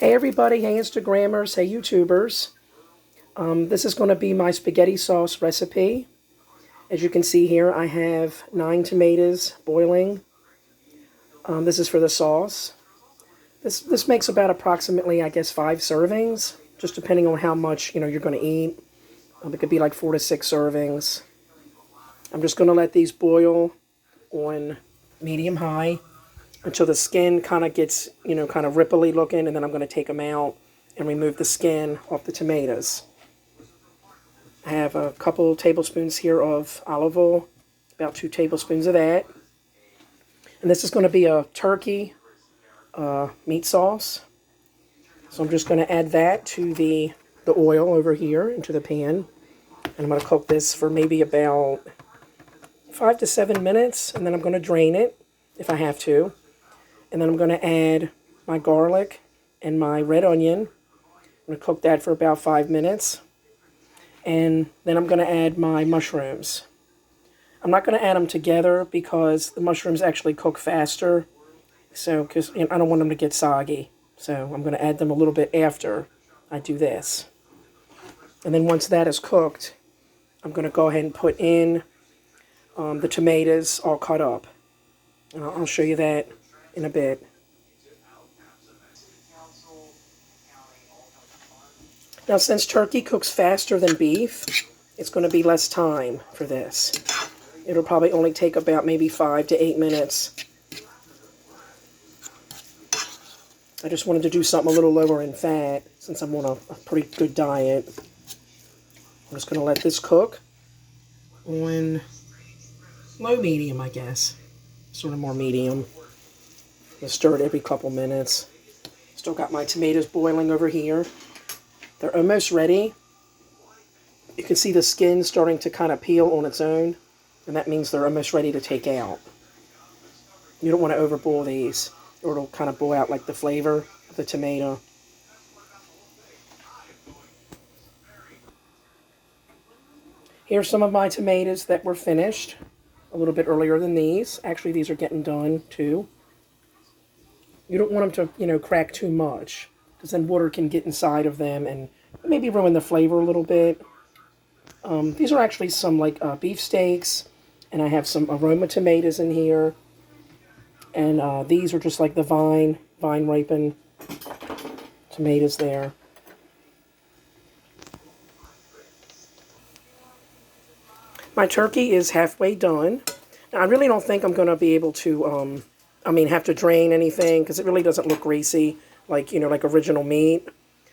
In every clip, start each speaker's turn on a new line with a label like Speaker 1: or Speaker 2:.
Speaker 1: Hey everybody, hey Instagrammers, hey YouTubers. This is going to be my spaghetti sauce recipe. As you can see here, I have 9 tomatoes boiling. This is for the sauce. This makes about approximately, I guess, 5 servings, just depending on how much you're going to eat. It could be like 4 to 6 servings. I'm just going to let these boil on medium-high until the skin kind of gets, kind of ripply looking, and then I'm going to take them out and remove the skin off the tomatoes. I have a couple tablespoons here of olive oil, about 2 tablespoons of that. And this is going to be a turkey meat sauce. So I'm just going to add that to the oil over here into the pan. And I'm going to cook this for maybe about 5 to 7 minutes, and then I'm going to drain it if I have to. And then I'm going to add my garlic and my red onion. I'm going to cook that for about 5 minutes. And then I'm going to add my mushrooms. I'm not going to add them together because the mushrooms actually cook faster. So, because I don't want them to get soggy. So I'm going to add them a little bit after I do this. And then once that is cooked, I'm going to go ahead and put in the tomatoes all cut up. And I'll show you that in a bit. Now, since turkey cooks faster than beef, it's going to be less time for this. It'll probably only take about maybe 5 to 8 minutes. I just wanted to do something a little lower in fat since I'm on a pretty good diet. I'm just going to let this cook on low medium, I guess. Sort of more medium. Just stir it every couple minutes. Still got my tomatoes boiling over here. They're almost ready. You can see the skin starting to kind of peel on its own, and that means they're almost ready to take out. You don't want to overboil these, or it'll kind of boil out like the flavor of the tomato. Here's some of my tomatoes that were finished a little bit earlier than these. Actually, these are getting done too. You don't want them to, crack too much, because then water can get inside of them and maybe ruin the flavor a little bit. These are actually some beef steaks, and I have some aroma tomatoes in here. And these are just like the vine ripened tomatoes there. My turkey is halfway done. Now, I really don't think I'm going to be able to, have to drain anything, because it really doesn't look greasy like original meat.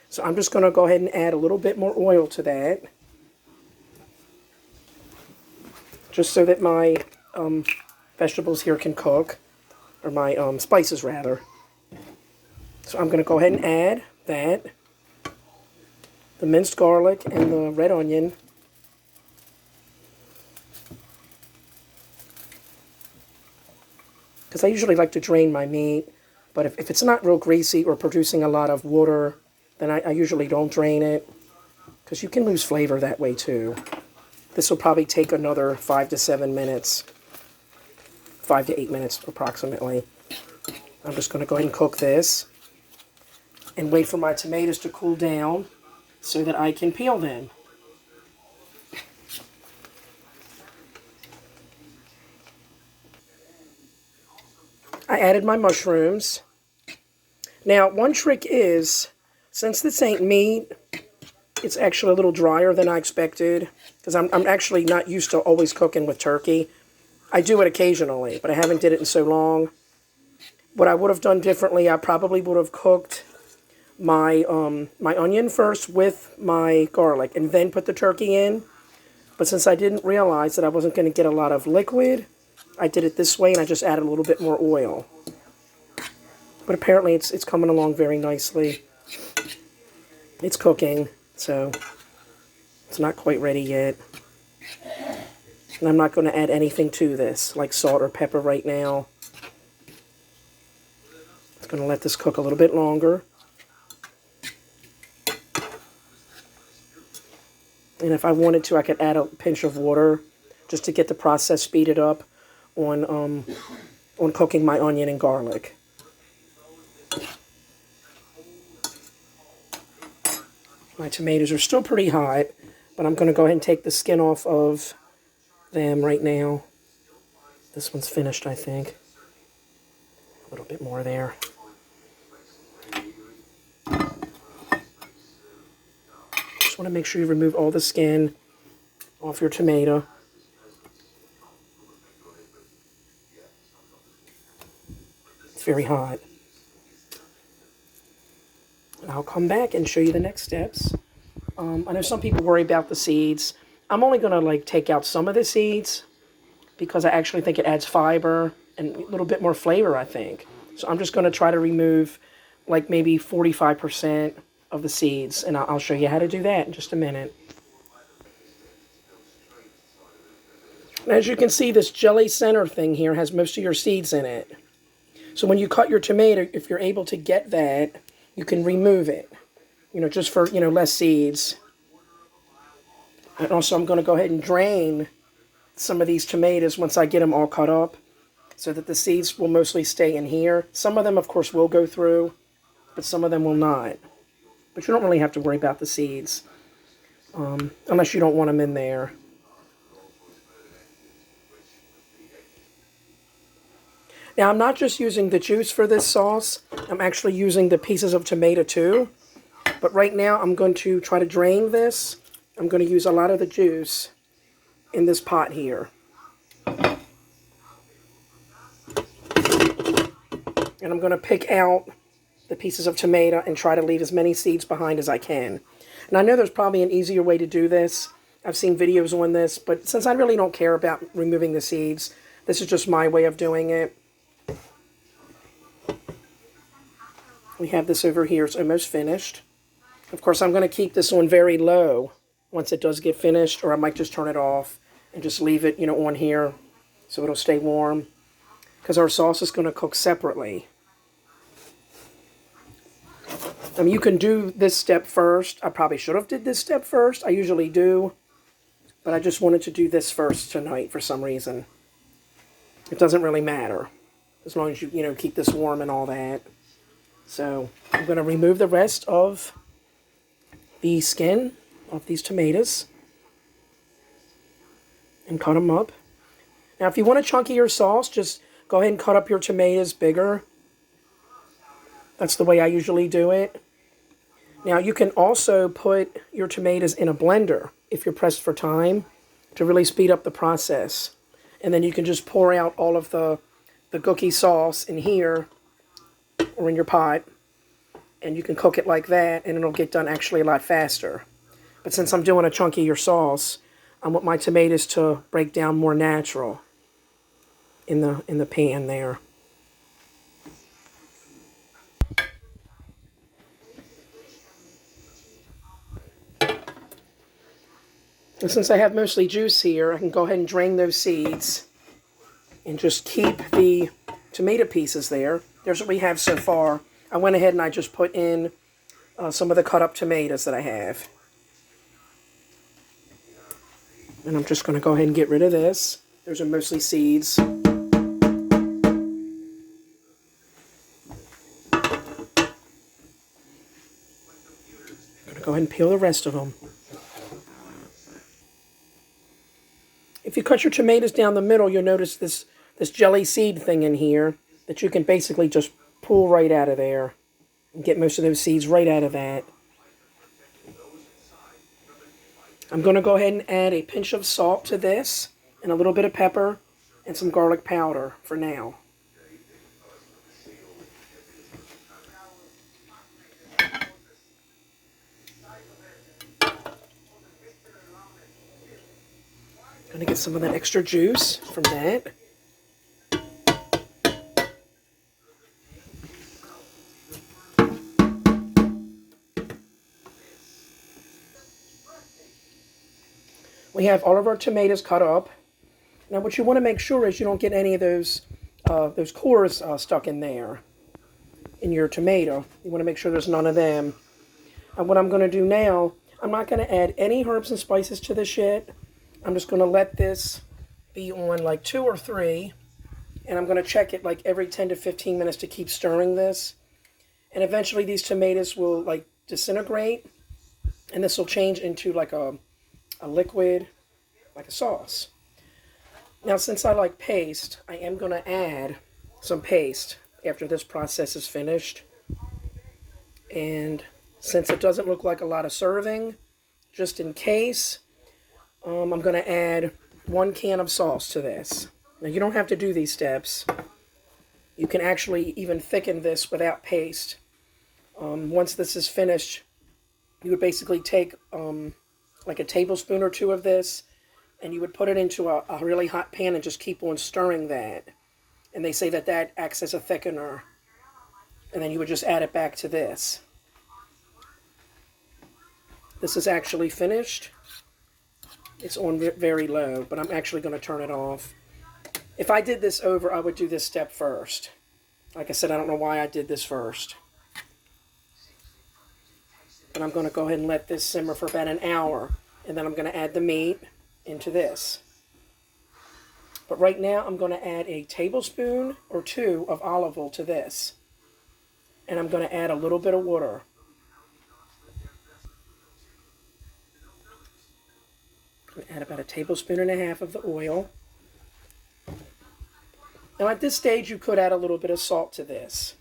Speaker 1: So I'm just going to go ahead and add a little bit more oil to that, just so that my vegetables here can cook, or my spices rather. So I'm going to go ahead and add that, the minced garlic and the red onion. Because I usually like to drain my meat, but if it's not real greasy or producing a lot of water, then I usually don't drain it, because you can lose flavor that way too. This will probably take another 5 to 7 minutes, 5 to 8 minutes approximately. I'm just going to go ahead and cook this and wait for my tomatoes to cool down so that I can peel them. I added my mushrooms. Now, one trick is, since this ain't meat, it's actually a little drier than I expected, because I'm actually not used to always cooking with turkey. I do it occasionally, but I haven't did it in so long. What I would have done differently, I probably would have cooked my my onion first with my garlic and then put the turkey in. But since I didn't realize that I wasn't going to get a lot of liquid, I did it this way, and I just added a little bit more oil. But apparently it's coming along very nicely. It's cooking, so it's not quite ready yet. And I'm not going to add anything to this, like salt or pepper right now. It's going to let this cook a little bit longer. And if I wanted to, I could add a pinch of water just to get the process speeded up on cooking my onion and garlic. My tomatoes are still pretty hot, but I'm going to go ahead and take the skin off of them right now. This one's finished, I think. A little bit more there. Just want to make sure you remove all the skin off your tomato. It's very hot. And I'll come back and show you the next steps. I know some people worry about the seeds. I'm only going to like take out some of the seeds because I actually think it adds fiber and a little bit more flavor, I think. So I'm just going to try to remove like maybe 45% of the seeds, and I'll show you how to do that in just a minute. As you can see, this jelly center thing here has most of your seeds in it. So when you cut your tomato, if you're able to get that, you can remove it, you know, just for, you know, less seeds. And also I'm going to go ahead and drain some of these tomatoes once I get them all cut up so that the seeds will mostly stay in here. Some of them, of course, will go through, but some of them will not. But you don't really have to worry about the seeds unless you don't want them in there. Now, I'm not just using the juice for this sauce. I'm actually using the pieces of tomato too. But right now, I'm going to try to drain this. I'm going to use a lot of the juice in this pot here. And I'm going to pick out the pieces of tomato and try to leave as many seeds behind as I can. And I know there's probably an easier way to do this. I've seen videos on this, but since I really don't care about removing the seeds, this is just my way of doing it. We have this over here. It's almost finished. Of course, I'm going to keep this on very low once it does get finished, or I might just turn it off and just leave it, you know, on here so it'll stay warm, because our sauce is going to cook separately. I mean, you can do this step first. I probably should have did this step first. I usually do, but I just wanted to do this first tonight for some reason. It doesn't really matter as long as you know, keep this warm and all that. So I'm going to remove the rest of the skin of these tomatoes and cut them up. Now, if you want a chunkier sauce, just go ahead and cut up your tomatoes bigger. That's the way I usually do it. Now, you can also put your tomatoes in a blender if you're pressed for time to really speed up the process. And then you can just pour out all of the gooky sauce in here or in your pot, and you can cook it like that, and it'll get done actually a lot faster. But since I'm doing a chunkier sauce, I want my tomatoes to break down more natural in the pan there. And since I have mostly juice here, I can go ahead and drain those seeds and just keep the tomato pieces there. There's what we have so far. I went ahead and I just put in some of the cut up tomatoes that I have. And I'm just going to go ahead and get rid of this. Those are mostly seeds. I'm going to go ahead and peel the rest of them. If you cut your tomatoes down the middle, you'll notice this jelly seed thing in here that you can basically just pull right out of there and get most of those seeds right out of that. I'm going to go ahead and add a pinch of salt to this and a little bit of pepper and some garlic powder for now. Going to get some of that extra juice from that. We have all of our tomatoes cut up. Now what you want to make sure is you don't get any of those cores stuck in there, in your tomato. You want to make sure there's none of them. And what I'm going to do now, I'm not going to add any herbs and spices to this yet. I'm just going to let this be on like 2 or 3. And I'm going to check it like every 10 to 15 minutes to keep stirring this. And eventually these tomatoes will like disintegrate. And this will change into like a liquid, like a sauce. Now, since I like paste, I am going to add some paste after this process is finished. And since it doesn't look like a lot of serving, just in case, I'm going to add 1 can of sauce to this. Now, you don't have to do these steps. You can actually even thicken this without paste. Once this is finished, you would basically take like a tablespoon or 2 of this, and you would put it into a really hot pan and just keep on stirring that. And they say that that acts as a thickener. And then you would just add it back to this. This is actually finished. It's on very low, but I'm actually going to turn it off. If I did this over, I would do this step first. Like I said, I don't know why I did this first. But I'm going to go ahead and let this simmer for about an hour. And then I'm going to add the meat into this. But right now, I'm going to add a tablespoon or 2 of olive oil to this. And I'm going to add a little bit of water. I'm going to add about 1.5 tablespoons of the oil. Now at this stage, you could add a little bit of salt to this.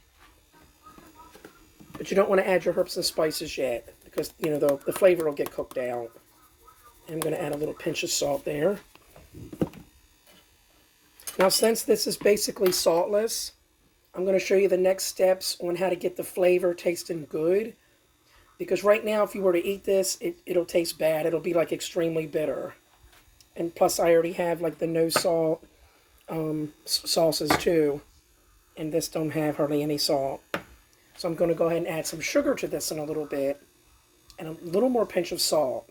Speaker 1: But you don't want to add your herbs and spices yet, because you know the flavor will get cooked out. And I'm going to add a little pinch of salt there. Now since this is basically saltless, I'm going to show you the next steps on how to get the flavor tasting good. Because right now, if you were to eat this, it'll taste bad. It'll be like extremely bitter. And plus I already have like the no salt sauces too. And this don't have hardly any salt. So I'm going to go ahead and add some sugar to this in a little bit. And a little more pinch of salt.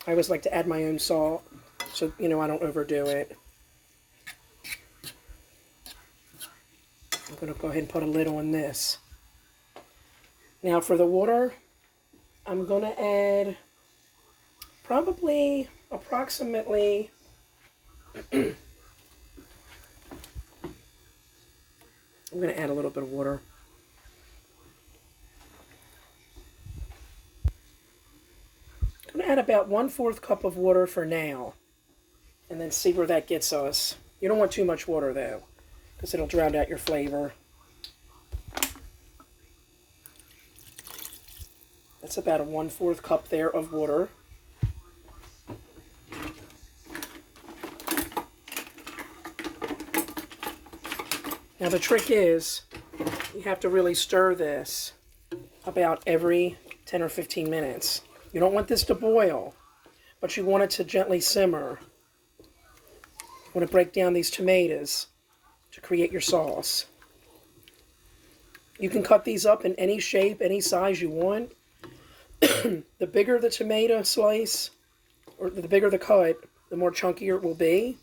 Speaker 1: I always like to add my own salt, so you know I don't overdo it. I'm going to go ahead and put a lid on this. Now for the water, I'm going to add probably approximately I'm going to add a little bit of water. I'm going to add about 1/4 cup of water for now, and then see where that gets us. You don't want too much water though, because it'll drown out your flavor. That's about a 1/4 cup there of water. Now the trick is, you have to really stir this about every 10 or 15 minutes. You don't want this to boil, but you want it to gently simmer. You want to break down these tomatoes to create your sauce. You can cut these up in any shape, any size you want. The bigger the tomato slice, or the bigger the cut, the more chunkier it will be.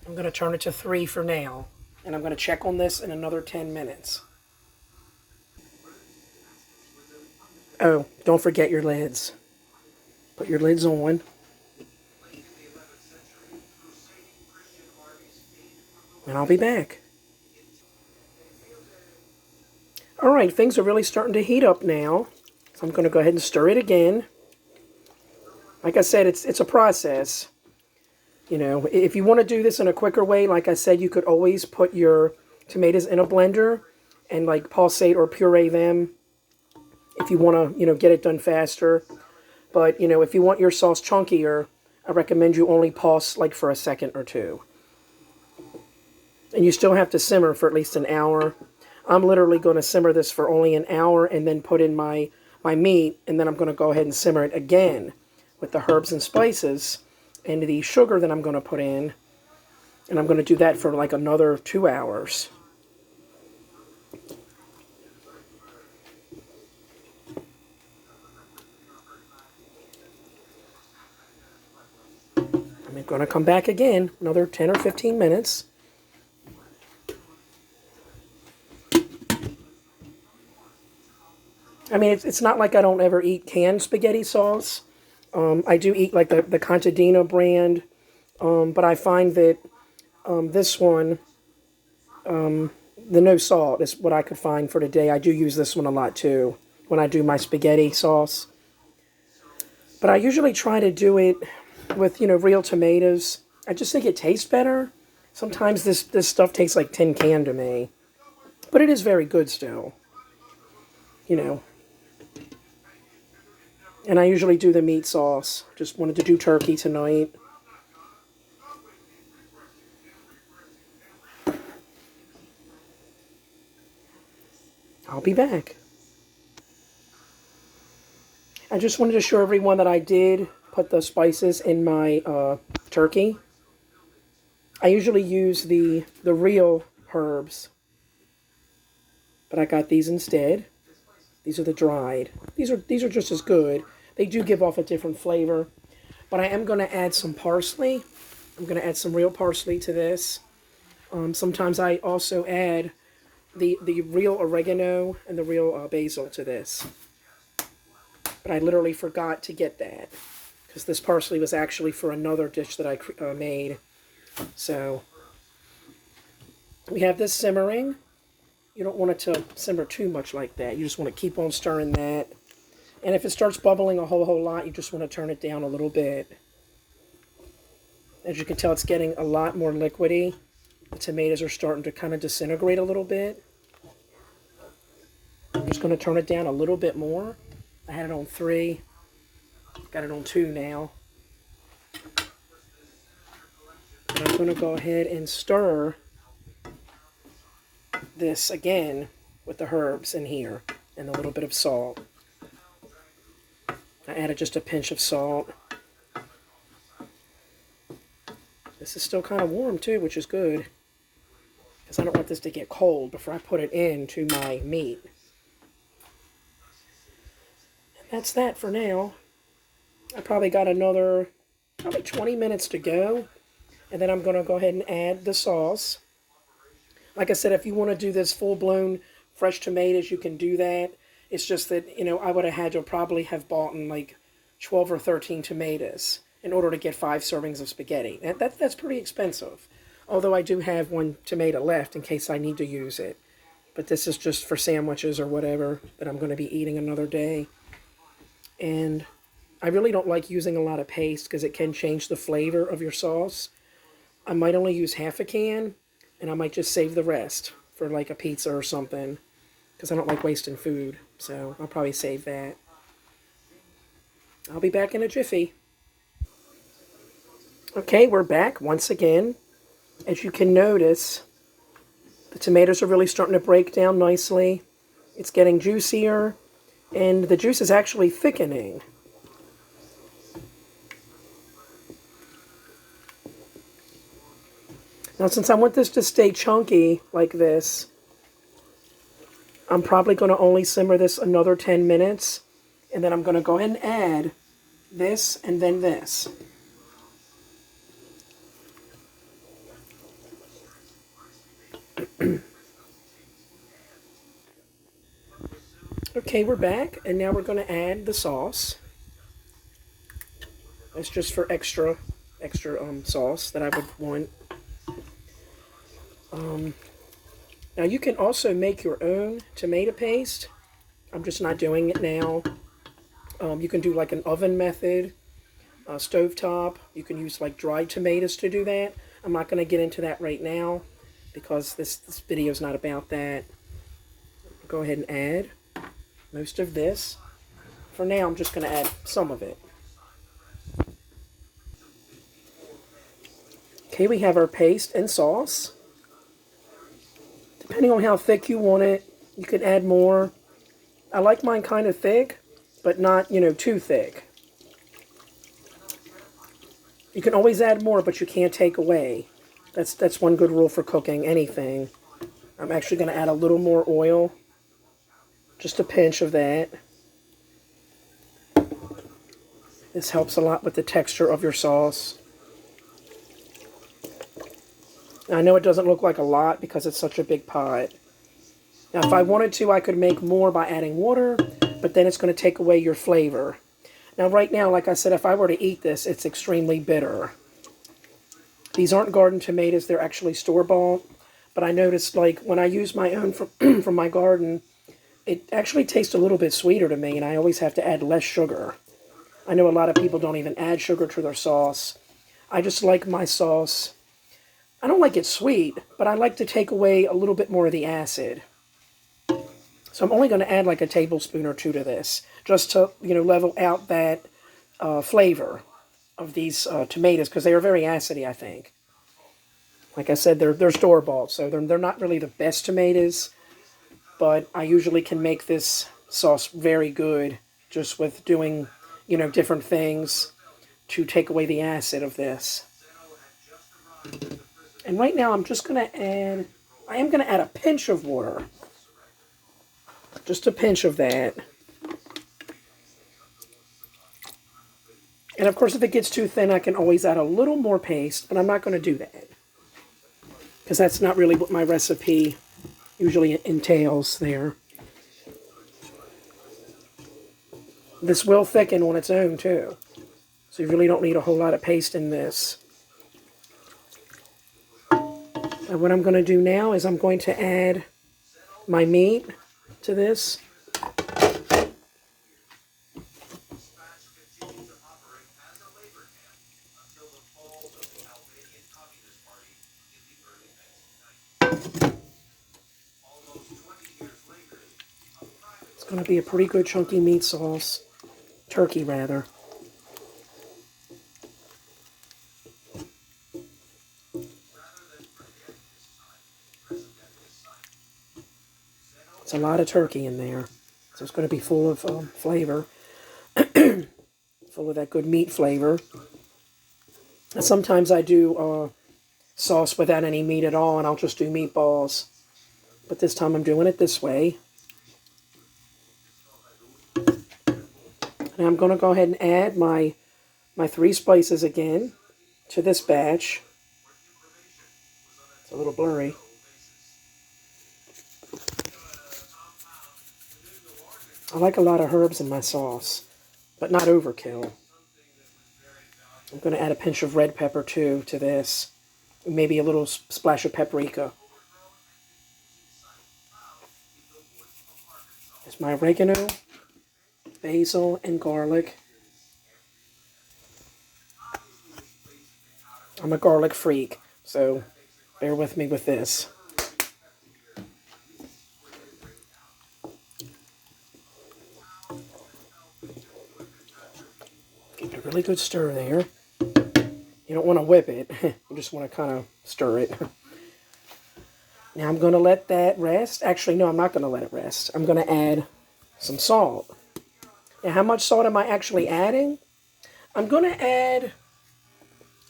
Speaker 1: I'm going to turn it to 3 for now, and I'm going to check on this in another 10 minutes. Oh, don't forget your lids. Put your lids on. And I'll be back. Alright, things are really starting to heat up now. So I'm going to go ahead and stir it again. Like I said, it's a process. You know, if you want to do this in a quicker way, like I said, you could always put your tomatoes in a blender and like pulsate or puree them if you want to, you know, get it done faster. But, you know, if you want your sauce chunkier, I recommend you only pulse like for a second or 2. And you still have to simmer for at least an hour. I'm literally going to simmer this for only an hour and then put in my meat, and then I'm going to go ahead and simmer it again with the herbs and spices and the sugar that I'm going to put in. And I'm going to do that for like another 2 hours. I'm going to come back again, another 10 or 15 minutes. I mean, it's not like I don't ever eat canned spaghetti sauce. I do eat like the Contadina brand, but I find that this one, the no salt is what I could find for today. I do use this one a lot too when I do my spaghetti sauce. But I usually try to do it with, real tomatoes. I just think it tastes better. Sometimes this stuff tastes like tin can to me. But it is very good still. You know. And I usually do the meat sauce. Just wanted to do turkey tonight. I'll be back. I just wanted to show everyone that I did put the spices in my turkey. I usually use the real herbs, but I got these instead. These are the dried. These are just as good. They do give off a different flavor, but I am going to add some parsley. I'm going to add some real parsley to this. Sometimes I also add the real oregano and the real basil to this. But I literally forgot to get that because this parsley was actually for another dish that I made. So we have this simmering. You don't want it to simmer too much like that. You just want to keep on stirring that. And if it starts bubbling a whole lot, you just want to turn it down a little bit. As you can tell, it's getting a lot more liquidy. The tomatoes are starting to kind of disintegrate a little bit. I'm just going to turn it down a little bit more. I had it on 3. Got it on 2 now. And I'm going to go ahead and stir this again with the herbs in here and a little bit of salt. I added just a pinch of salt. This is still kind of warm too, which is good, because I don't want this to get cold before I put it into my meat. And that's that for now. I probably got another 20 minutes to go, and then I'm going to go ahead and add the sauce. Like I said, if you want to do this full-blown fresh tomatoes, you can do that. It's just that, I would have had to probably have bought like 12 or 13 tomatoes in order to get 5 servings of spaghetti. And that's pretty expensive. Although I do have 1 tomato left in case I need to use it. But this is just for sandwiches or whatever that I'm going to be eating another day. And I really don't like using a lot of paste because it can change the flavor of your sauce. I might only use half a can, and I might just save the rest for like a pizza or something, because I don't like wasting food. So I'll probably save that. I'll be back in a jiffy. Okay, we're back once again. As you can notice, the tomatoes are really starting to break down nicely. It's getting juicier, and the juice is actually thickening. Now, since I want this to stay chunky like this, I'm probably going to only simmer this another 10 minutes, and then I'm going to go ahead and add this and then this. Okay, we're back, and now we're going to add the sauce. That's just for extra sauce that I would want. Now you can also make your own tomato paste. I'm just not doing it now. You can do like an oven method, stovetop. You can use like dried tomatoes to do that. I'm not going to get into that right now because this video is not about that. Go ahead and add most of this. For now, I'm just going to add some of it. Okay, we have our paste and sauce. Depending on how thick you want it, you can add more. I like mine kind of thick, but not, too thick. You can always add more, but you can't take away. That's one good rule for cooking anything. I'm actually going to add a little more oil. Just a pinch of that. This helps a lot with the texture of your sauce. Now, I know it doesn't look like a lot because it's such a big pot. Now, if I wanted to, I could make more by adding water, but then it's going to take away your flavor. Now right now, like I said, if I were to eat this, it's extremely bitter. These aren't garden tomatoes, they're actually store-bought. But I noticed, like, when I use my own from my garden, it actually tastes a little bit sweeter to me, and I always have to add less sugar. I know a lot of people don't even add sugar to their sauce. I just like my sauce. I don't like it sweet, but I like to take away a little bit more of the acid. So I'm only going to add like a tablespoon or two to this, just to, level out that flavor of these tomatoes, because they are very acidy, I think. Like I said, they're store-bought, so they're not really the best tomatoes, but I usually can make this sauce very good just with doing, different things to take away the acid of this. And right now I'm just going to add, I am going to add a pinch of water. Just a pinch of that. And of course, if it gets too thin, I can always add a little more paste, but I'm not going to do that, because that's not really what my recipe usually entails there. This will thicken on its own too, so you really don't need a whole lot of paste in this. And what I'm going to do now is I'm going to add my meat to this. It's going to be a pretty good chunky meat sauce. Turkey, rather. It's a lot of turkey in there, so it's going to be full of flavor, full of that good meat flavor. And sometimes I do sauce without any meat at all, and I'll just do meatballs. But this time I'm doing it this way. And I'm going to go ahead and add my 3 spices again to this batch. It's a little blurry. I like a lot of herbs in my sauce, but not overkill. I'm going to add a pinch of red pepper too to this. Maybe a little splash of paprika. There's my oregano, basil, and garlic. I'm a garlic freak, so bear with me with this. Give it a really good stir there. You don't want to whip it. You just want to kind of stir it. Now I'm going to let that rest. Actually, no, I'm not going to let it rest. I'm going to add some salt. Now, how much salt am I actually adding? I'm going to add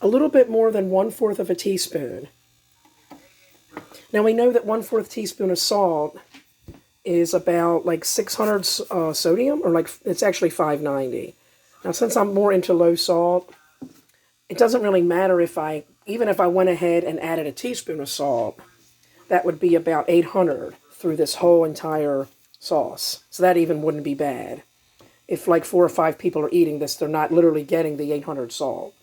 Speaker 1: a little bit more than 1/4 of a teaspoon. Now, we know that 1/4 teaspoon of salt is about like 600 sodium, or like it's actually 590. Now, since I'm more into low salt, it doesn't really matter even if I went ahead and added a teaspoon of salt, that would be about 800 through this whole entire sauce. So that even wouldn't be bad. If like 4 or 5 people are eating this, they're not literally getting the 800 salt.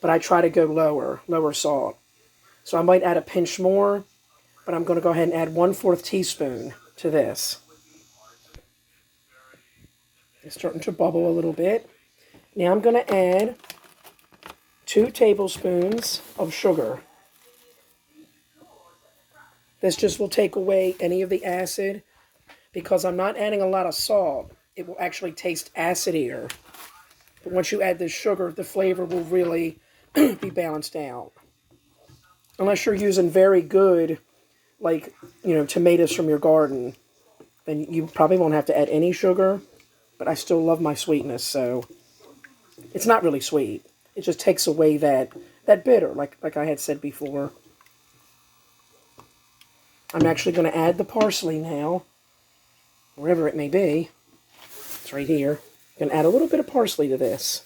Speaker 1: But I try to go lower salt. So I might add a pinch more, but I'm going to go ahead and add 1/4 teaspoon to this. It's starting to bubble a little bit. Now I'm going to add 2 tablespoons of sugar. This just will take away any of the acid, because I'm not adding a lot of salt. It will actually taste acidier. But once you add this sugar, the flavor will really be balanced out. Unless you're using very good, like, tomatoes from your garden, then you probably won't have to add any sugar. But I still love my sweetness, so it's not really sweet. It just takes away that bitter, like I had said before. I'm actually going to add the parsley now, wherever it may be. It's right here. I'm going to add a little bit of parsley to this.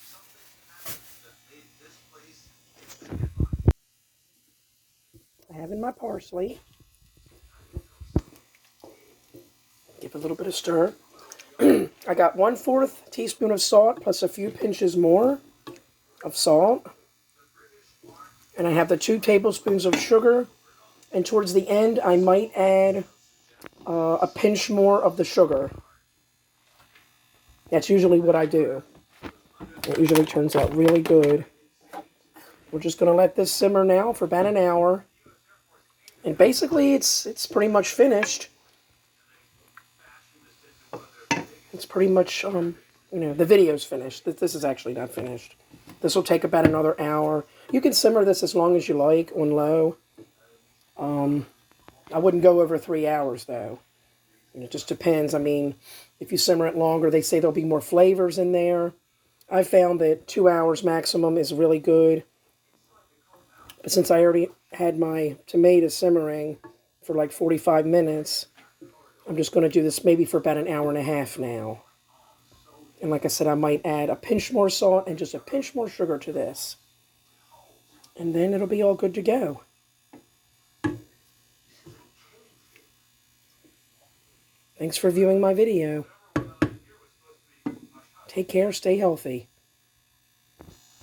Speaker 1: I have in my parsley. Give it a little bit of stir. I got 1/4 teaspoon of salt plus a few pinches more of salt. And I have the 2 tablespoons of sugar. And towards the end, I might add a pinch more of the sugar. That's usually what I do. It usually turns out really good. We're just going to let this simmer now for about an hour. And basically, it's pretty much finished. It's pretty much, the video's finished. This is actually not finished. This will take about another hour. You can simmer this as long as you like on low. I wouldn't go over 3 hours, though. It just depends. I mean, if you simmer it longer, they say there'll be more flavors in there. I found that 2 hours maximum is really good. But since I already had my tomatoes simmering for like 45 minutes, I'm just going to do this maybe for about an hour and a half now. And like I said, I might add a pinch more salt and just a pinch more sugar to this. And then it'll be all good to go. Thanks for viewing my video. Take care, stay healthy.